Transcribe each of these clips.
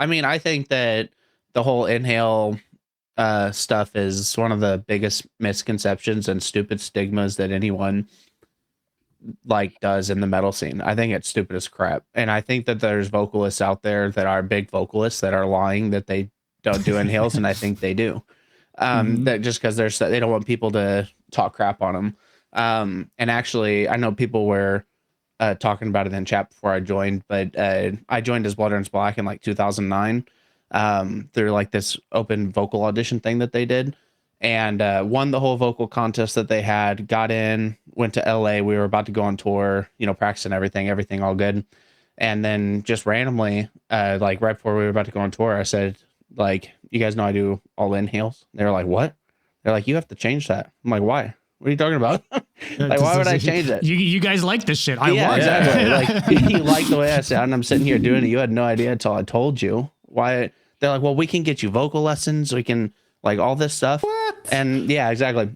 I mean, I think that the whole inhale stuff is one of the biggest misconceptions and stupid stigmas that anyone like does in the metal scene. I think it's stupid as crap. And I think that there's vocalists out there that are big vocalists that are lying that they don't do inhales, and I think they do. That just because they don't want people to talk crap on them. And actually, I know people were talking about it in chat before I joined, but I joined as Blood Earns Black in like 2009 through like this open vocal audition thing that they did, and won the whole vocal contest that they had, got in, went to LA. We were about to go on tour, you know, practicing everything all good. And then just randomly, like right before we were about to go on tour, I said, like, you guys know I do all inhales? They were like, what? They're like, you have to change that. I'm like, why? What are you talking about? Like, why would I change it? You guys like this shit. Yeah, exactly. Like, you like the way I sound, and I'm sitting here doing it. You had no idea until I told you. Why? They're like, well, we can get you vocal lessons. We can, like, all this stuff. What? And yeah, exactly.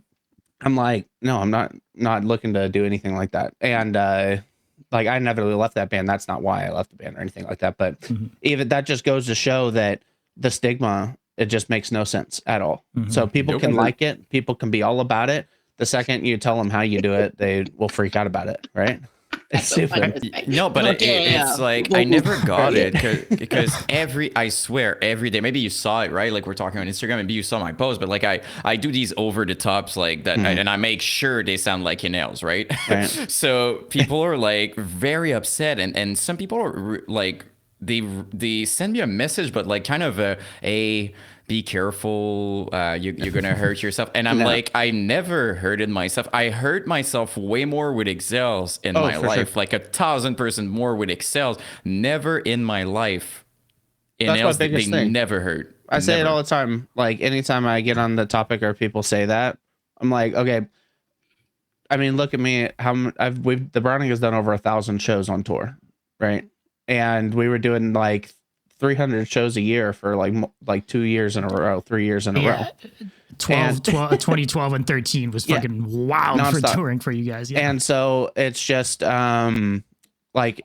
I'm like, no, I'm not looking to do anything like that. And like, I never really left that band. That's not why I left the band or anything like that. But even that just goes to show that the stigma, it just makes no sense at all. So people can like it. People can be all about it. The second you tell them how you do it, they will freak out about it, right? It's stupid. No, but it's like, I never got it because I swear every day, maybe you saw it, right? Like, we're talking on Instagram, maybe you saw my post, but like I do these over the tops like that, and I make sure they sound like inhales, right? So people are like very upset, and some people are like, they send me a message, but like kind of a be careful, you're gonna hurt yourself. And I'm like, I never hurted myself. I hurt myself way more with exhales in my life, like 1,000% more with exhales. Never in my life inhales, they never hurt. I say it all the time. Like, anytime I get on the topic or people say that, I'm like, okay, I mean, look at me. The Browning has done over 1,000 shows on tour, right? And we were doing like 300 shows a year for like 2 years in a row, 3 years in a row. 2012 and 13 was fucking wild for touring for you guys. And so it's just like,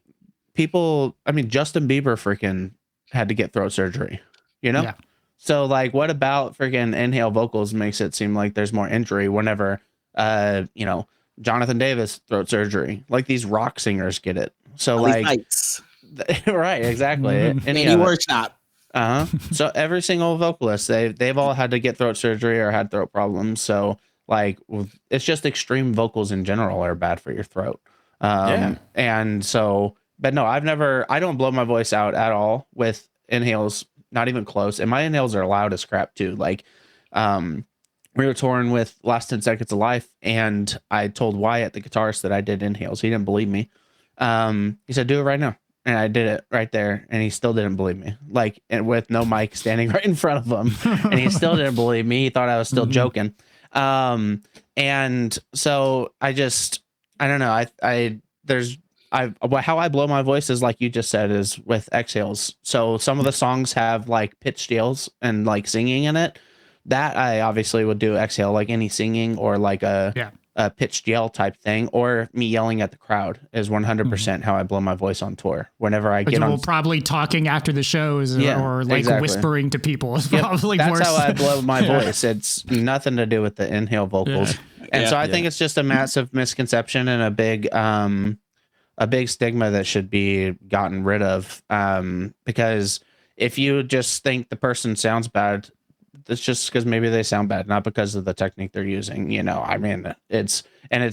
people, I mean, Justin Bieber freaking had to get throat surgery, you know? So like, what about freaking inhale vocals makes it seem like there's more injury whenever you know, Jonathan Davis throat surgery, like these rock singers get it. So like right, exactly. Any workshop. So every single vocalist, they've all had to get throat surgery or had throat problems. So like, it's just extreme vocals in general are bad for your throat. And so, but no, I don't blow my voice out at all with inhales, not even close. And my inhales are loud as crap too. Like, we were touring with Last 10 Seconds of Life, and I told Wyatt, the guitarist, that I did inhales. He didn't believe me. He said, do it right now. And I did it right there, and he still didn't believe me. Like, and with no mic standing right in front of him, and he still didn't believe me. He thought I was still joking. And so I don't know. How I blow my voice is like you just said, is with exhales. So some of the songs have like pitched yells and like singing in it. That I obviously would do exhale, like any singing or like a pitched yell type thing, or me yelling at the crowd is 100% how I blow my voice on tour. Whenever I get on, probably talking after the shows or like whispering to people is probably that's worse. That's how I blow my voice. It's nothing to do with the inhale vocals. And so I think it's just a massive misconception and a big stigma that should be gotten rid of. Because if you just think the person sounds bad, it's just because maybe they sound bad, not because of the technique they're using. You know, I mean, it's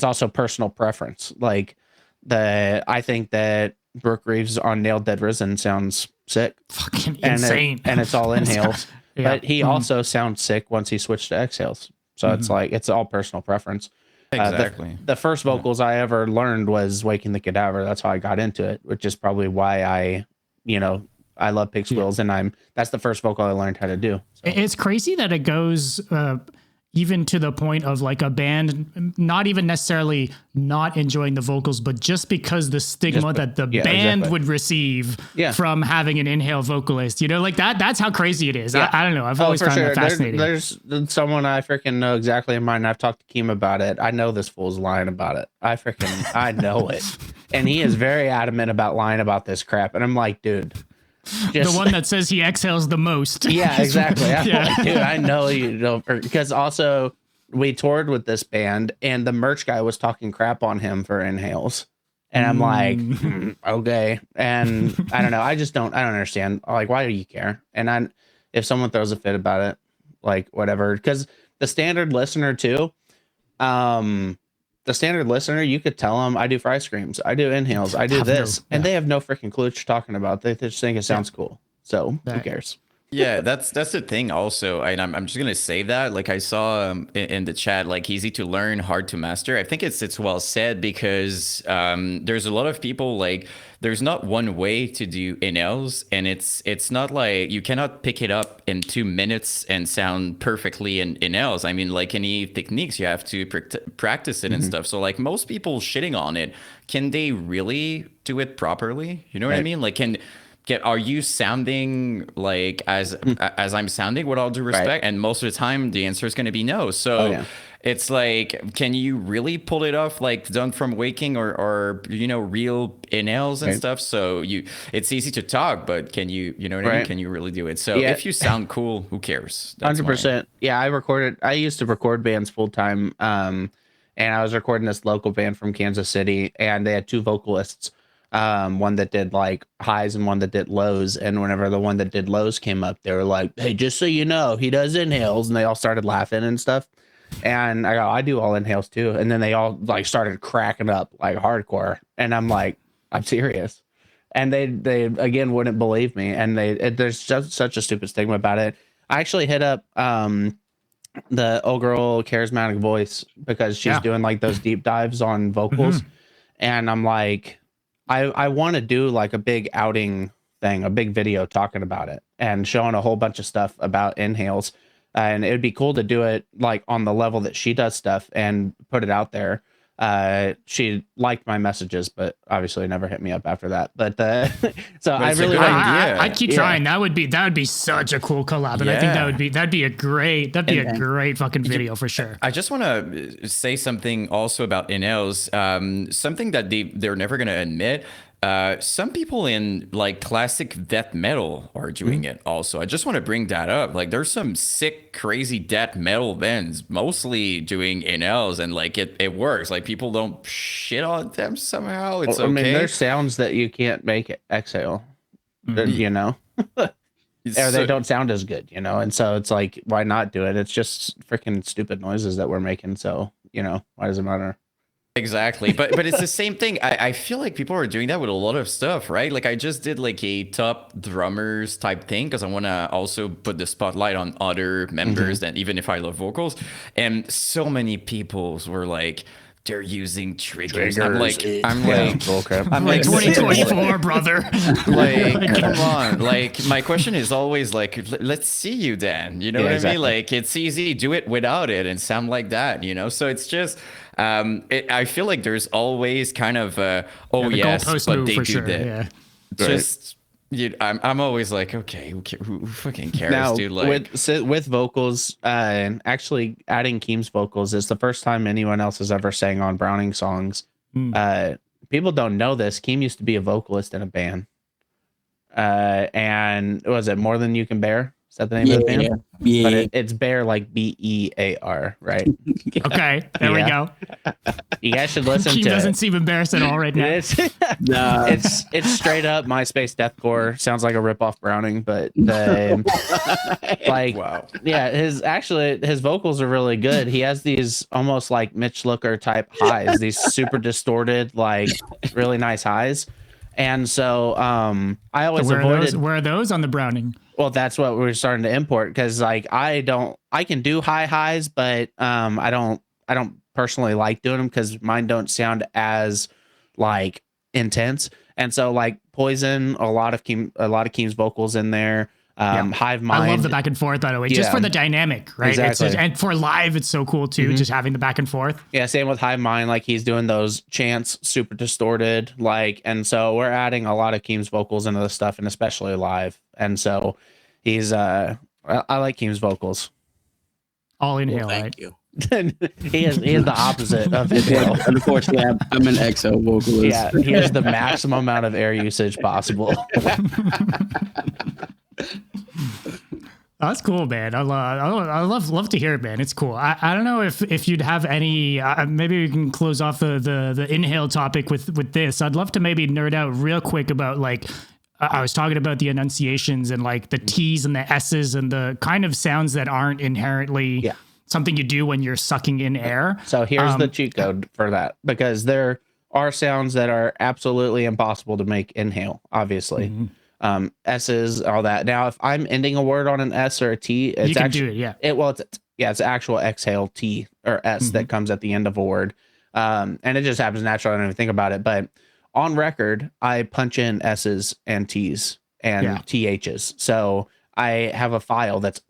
also personal preference. Like, I think that Brooke Reeves on Nailed Dead Risen sounds sick, fucking insane, and it's all inhales. But he also sounds sick once he switched to exhales. So it's like, it's all personal preference. Exactly. The first vocals I ever learned was Waking the Cadaver. That's how I got into it, which is probably why I love pig squeals, and that's the first vocal I learned how to do. So. It's crazy that it goes even to the point of like a band not even necessarily not enjoying the vocals, but just because the stigma that the band would receive from having an inhale vocalist, you know, like that's how crazy it is. I don't know. I've always found that fascinating. There's someone I freaking know exactly in mind. I've talked to Keem about it. I know this fool's lying about it. I know it. And he is very adamant about lying about this crap. And I'm like, dude, The one that says he exhales the most. Yeah, exactly. I'm Yeah. like, dude, I know you don't, because also we toured with this band and the merch guy was talking crap on him for inhales. And I'm like, okay. And I don't know. I don't understand. Like, why do you care? And if someone throws a fit about it, like whatever, because the standard listener too, you could tell them I do fry screams, I do inhales, I do this, and they have no freaking clue what you're talking about. They just think it sounds cool. So who cares? Yeah, that's the thing also, and I'm just gonna say that, like I saw in the chat, like easy to learn, hard to master. I think it's well said, because there's a lot of people, like there's not one way to do inhales, and it's not like you cannot pick it up in 2 minutes and sound perfectly in inhales. I mean, like any techniques, you have to practice it and stuff. So like most people shitting on it, can they really do it properly? You know what I mean? Like are you sounding like as I'm sounding, with all due respect? Right. And most of the time the answer is going to be no. So it's like, can you really pull it off, like done from waking or real inhales and stuff? So it's easy to talk, but can you know what I mean? Can you really do it? So if you sound cool, who cares? 100%. Yeah, I used to record bands full time, and I was recording this local band from Kansas City, and they had 2 vocalists. One that did like highs and one that did lows, and whenever the one that did lows came up, they were like, hey, just so you know, he does inhales, and they all started laughing and stuff. And I go, I do all inhales too. And then they all like started cracking up like hardcore, and I'm like, I'm serious. And they again wouldn't believe me, and there's just such a stupid stigma about it. I actually hit up the old girl charismatic voice, because she's doing like those deep dives on vocals, and I'm like, I want to do like a big outing thing, a big video talking about it and showing a whole bunch of stuff about inhales. And it would be cool to do it like on the level that she does stuff and put it out there. She liked my messages, but obviously never hit me up after that. But so I really I keep trying. That would be such a cool collab, and I think that'd be a great fucking video for sure. I just want to say something also about inhales. Something that they're never gonna admit. Some people in like classic death metal are doing it also. I just want to bring that up. Like there's some sick, crazy death metal bands mostly doing inhales, and like it works. Like people don't shit on them somehow. It's okay. I mean, there's sounds that you can't make it exhale, you know, or they don't sound as good, you know? And so it's like, why not do it? It's just freaking stupid noises that we're making. So, you know, why does it matter? Exactly. But it's the same thing. I feel like people are doing that with a lot of stuff, right? Like I just did like a top drummers type thing, because I want to also put the spotlight on other members than even if I love vocals. And so many people were like, they're using triggers. I'm like 2024, brother. Like, come on. Like, my question is always like, let's see you, Dan. You know what I mean? Like, it's easy. Do it without it and sound like that, you know? So it's just, I feel like there's always kind of, yes, but they do that. Yeah. Just... I'm always like, okay, who fucking cares, now, dude? Like with vocals, actually adding Keem's vocals is the first time anyone else has ever sang on Browning songs. People don't know this. Keem used to be a vocalist in a band. And was it More Than You Can Bear? Is that the name of the band? Yeah. But it's Bear, like BEAR, right? Okay, there we go. You guys should listen to it. He doesn't seem embarrassed at all right now. It's straight up MySpace deathcore. Sounds like a ripoff Browning, but like, wow. Yeah, his vocals are really good. He has these almost like Mitch Looker type highs, these super distorted, like really nice highs. And so I always avoided. Where are those on the Browning? Well, that's what we're starting to import, because like I can do high highs, but I don't personally like doing them because mine don't sound as like intense. And so like Poison, a lot of Keem's vocals in there. Hive Mind. I love the back and forth, by the way, just for the dynamic, right? Exactly. And for live, it's so cool too, just having the back and forth. Yeah, same with Hive Mind. Like he's doing those chants super distorted, like, and so we're adding a lot of Keem's vocals into the stuff, and especially live. And so he's I like Keem's vocals. All inhale, right? You. he is the opposite of inhale. Unfortunately, I'm an exhale vocalist. Yeah, he has the maximum amount of air usage possible. That's cool, man. I love to hear it, man. It's cool. I don't know if you'd have any. Maybe we can close off the inhale topic with this. I'd love to maybe nerd out real quick about like. I was talking about the enunciations and like the T's and the S's and the kind of sounds that aren't inherently something you do when you're sucking in air. So here's the cheat code for that, because there are sounds that are absolutely impossible to make inhale, obviously. S's, all that. Now, if I'm ending a word on an S or a T, it's you can actually, do it, yeah. It's actual exhale T or S that comes at the end of a word. And it just happens naturally. I don't even think about it. But on record, I punch in S's and T's and THs. So I have a file that's,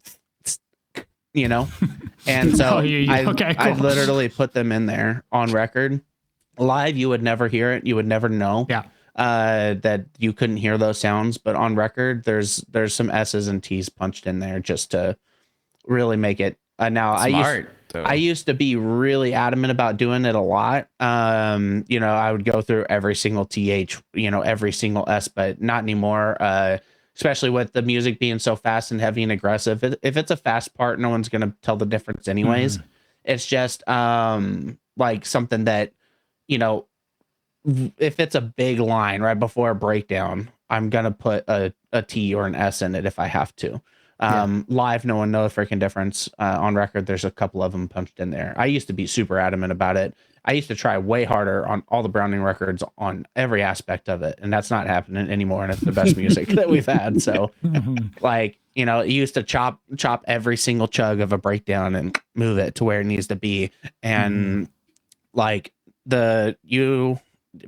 and so I literally put them in there on record. Live, you would never hear it. You would never know that you couldn't hear those sounds. But on record, there's some S's and T's punched in there just to really make it. Now, I used to be really adamant about doing it a lot. I would go through every single TH, every single S, but not anymore. Especially with the music being so fast and heavy and aggressive. If it's a fast part, no one's going to tell the difference anyways. It's just like something that, if it's a big line right before a breakdown, I'm going to put a T or an S in it if I have to. Live, no one knows the freaking difference. On record, there's a couple of them punched in there. I used to be super adamant about it. I used to try way harder on all the Browning records on every aspect of it, and that's not happening anymore. And it's the best music that we've had. So, you used to chop every single chug of a breakdown and move it to where it needs to be, and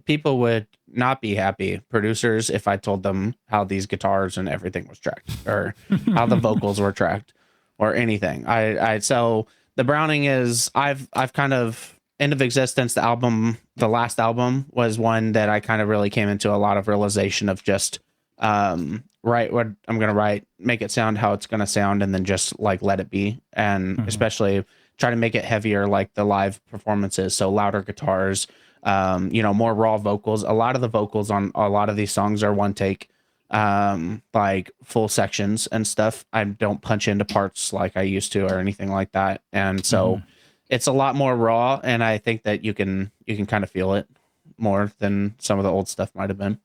people would not be happy, producers, if I told them how these guitars and everything was tracked or how the vocals were tracked or anything. So the Browning is, I've kind of, End of Existence, the last album was one that I kind of really came into a lot of realization of just write what I'm going to write, make it sound how it's going to sound, and then just like let it be. And especially try to make it heavier, like the live performances. So louder guitars, more raw vocals. A lot of the vocals on a lot of these songs are one take, like full sections and stuff. I don't punch into parts like I used to or anything like that. And so it's a lot more raw, and I think that you can kind of feel it more than some of the old stuff might have been.